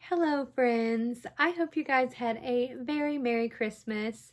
Hello, friends. I hope you guys had a very Merry Christmas.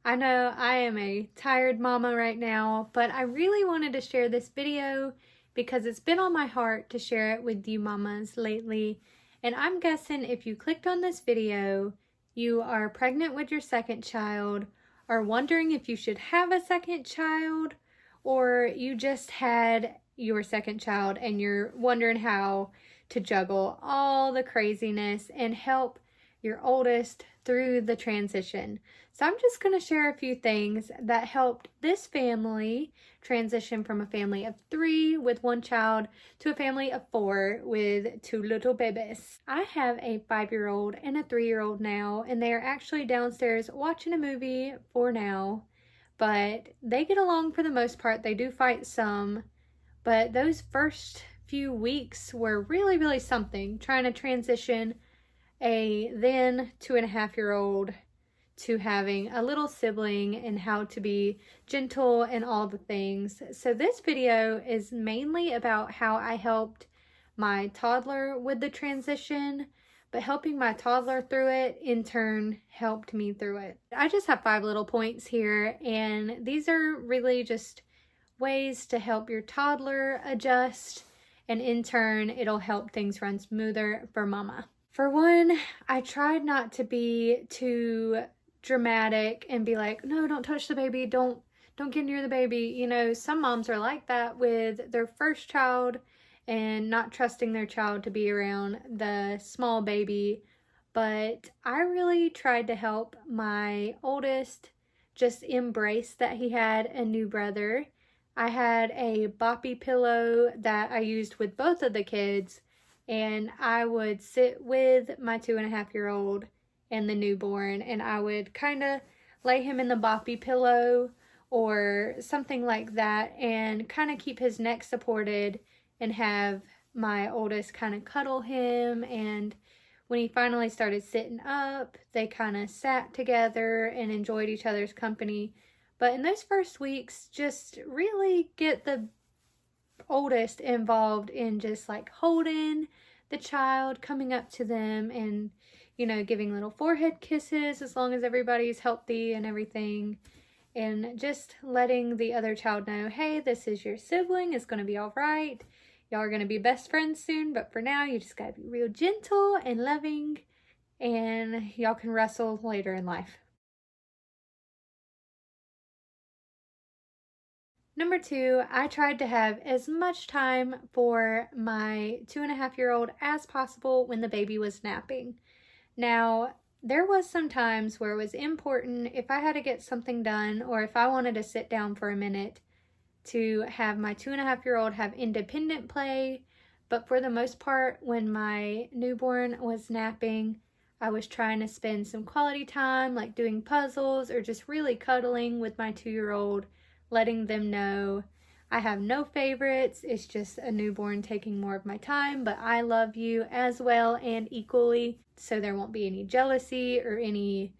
I know I am a tired mama right now, but I really wanted to share this video because it's been on my heart to share it with you mamas lately. And I'm guessing if you clicked on this video, you are pregnant with your second child, or wondering if you should have a second child, or you just had your second child and you're wondering how to juggle all the craziness and help your oldest through the transition. So I'm just going to share a few things that helped this family transition from a family of 3 with 1 child to a family of 4 with 2 little babies. I have a 5-year-old and a 3-year-old now, and they are actually downstairs watching a movie for now, but they get along for the most part. They do fight some, but those first few weeks were really something, trying to transition a then 2.5-year-old to having a little sibling and how to be gentle and all the things. So this video is mainly about how I helped my toddler with the transition, but helping my toddler through it in turn helped me through it. I just have 5 little points here, and these are really just ways to help your toddler adjust, and in turn it'll help things run smoother for mama. For one, I tried not to be too dramatic and be like, no, don't touch the baby, don't get near the baby. You know, some moms are like that with their first child and not trusting their child to be around the small baby. But I really tried to help my oldest just embrace that he had a new brother. I had a boppy pillow that I used with both of the kids, and I would sit with my 2.5-year-old and the newborn, and I would kind of lay him in the boppy pillow or something like that and kind of keep his neck supported and have my oldest kind of cuddle him. And when he finally started sitting up, they kind of sat together and enjoyed each other's company. But in those first weeks, just really get the oldest involved in just like holding the child, coming up to them and, you know, giving little forehead kisses as long as everybody's healthy and everything. And just letting the other child know, hey, this is your sibling, it's going to be all right. Y'all are going to be best friends soon, but for now, you just got to be real gentle and loving, and y'all can wrestle later in life. Number 2, I tried to have as much time for my 2.5-year-old as possible when the baby was napping. Now, there was some times where it was important if I had to get something done or if I wanted to sit down for a minute to have my 2.5-year-old have independent play. But for the most part, when my newborn was napping, I was trying to spend some quality time, like doing puzzles or just really cuddling with my 2-year-old, letting them know I have no favorites. It's just a newborn taking more of my time, but I love you as well and equally, so there won't be any jealousy or any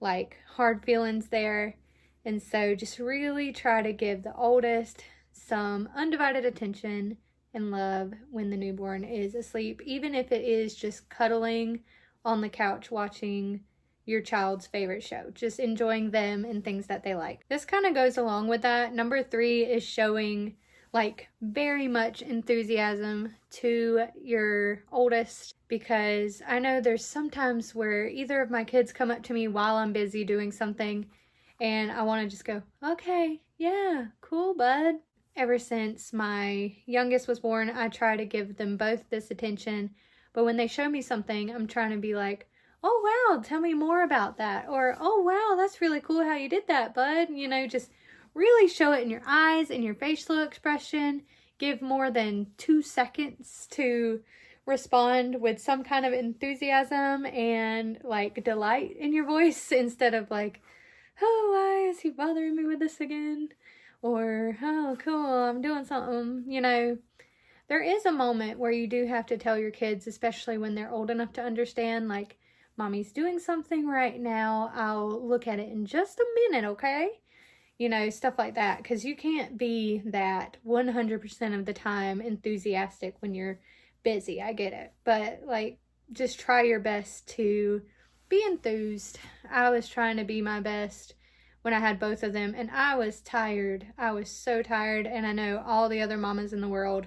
like hard feelings there. And so just really try to give the oldest some undivided attention and love when the newborn is asleep, even if it is just cuddling on the couch watching your child's favorite show, just enjoying them and things that they like. This kind of goes along with that. Number 3 is showing like very much enthusiasm to your oldest, because I know there's sometimes where either of my kids come up to me while I'm busy doing something and I want to just go, okay, yeah, cool, bud. Ever since my youngest was born, I try to give them both this attention, but when they show me something, I'm trying to be like, oh wow, tell me more about that. Or, oh wow, that's really cool how you did that, bud. You know, just really show it in your eyes and your facial expression. Give more than 2 seconds to respond with some kind of enthusiasm and like delight in your voice instead of like, oh, why is he bothering me with this again? Or, oh, cool, I'm doing something. You know, there is a moment where you do have to tell your kids, especially when they're old enough to understand, like, mommy's doing something right now. I'll look at it in just a minute, okay? You know, stuff like that. Because you can't be that 100% of the time enthusiastic when you're busy. I get it. But, like, just try your best to be enthused. I was trying to be my best when I had both of them, and I was tired. I was so tired, and I know all the other mamas in the world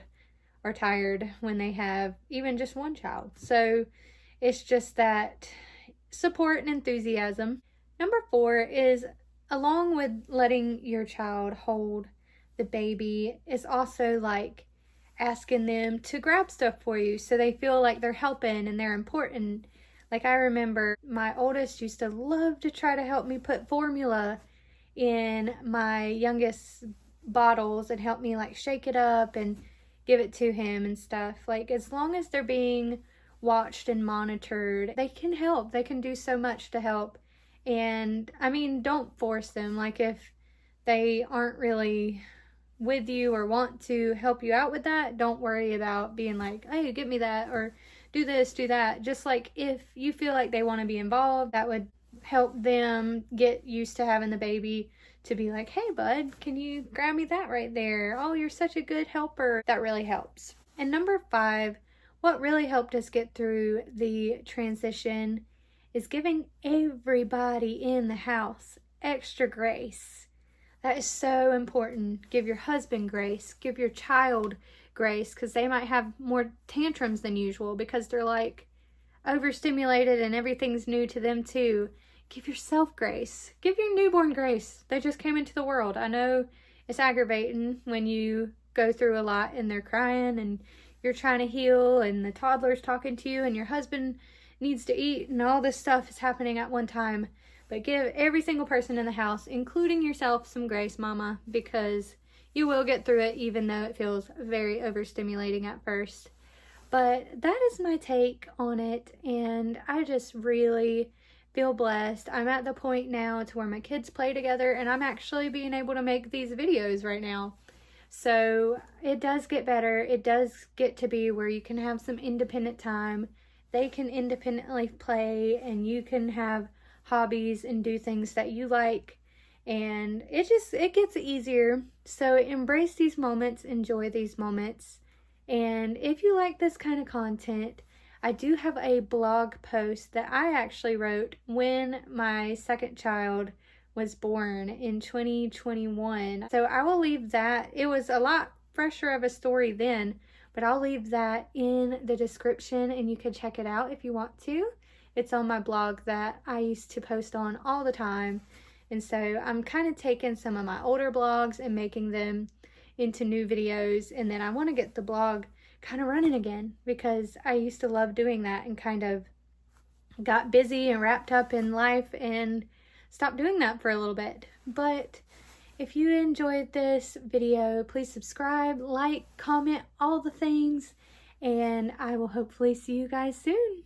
are tired when they have even just one child. So it's just that support and enthusiasm. Number 4 is, along with letting your child hold the baby, is also like asking them to grab stuff for you so they feel like they're helping and they're important. Like, I remember my oldest used to love to try to help me put formula in my youngest bottles and help me like shake it up and give it to him and stuff. Like, as long as they're being watched and monitored, they can help. They can do so much to help. And I mean, don't force them. Like, if they aren't really with you or want to help you out with that, don't worry about being like, hey, get me that, or do this, do that. Just like, if you feel like they want to be involved, that would help them get used to having the baby, to be like, hey bud, can you grab me that right there? Oh, you're such a good helper. That really helps. And number 5, what really helped us get through the transition is giving everybody in the house extra grace. That is so important. Give your husband grace. Give your child grace, because they might have more tantrums than usual because they're like overstimulated and everything's new to them too. Give yourself grace. Give your newborn grace. They just came into the world. I know it's aggravating when you go through a lot and they're crying and you're trying to heal and the toddler's talking to you and your husband needs to eat and all this stuff is happening at one time. But give every single person in the house, including yourself, some grace, mama, because you will get through it, even though it feels very overstimulating at first. But that is my take on it, and I just really feel blessed. I'm at the point now to where my kids play together, and I'm actually being able to make these videos right now. So it does get better. It does get to be where you can have some independent time. They can independently play, and you can have hobbies and do things that you like, and it gets easier. So embrace these moments, enjoy these moments. And if you like this kind of content, I do have a blog post that I actually wrote when my second child was born in 2021. So I will leave that. It was a lot fresher of a story then, but I'll leave that in the description and you can check it out if you want to. It's on my blog that I used to post on all the time. And so I'm kind of taking some of my older blogs and making them into new videos. And then I want to get the blog kind of running again, because I used to love doing that and kind of got busy and wrapped up in life and stopped doing that for a little bit. But if you enjoyed this video, please subscribe, like, comment, all the things. And I will hopefully see you guys soon.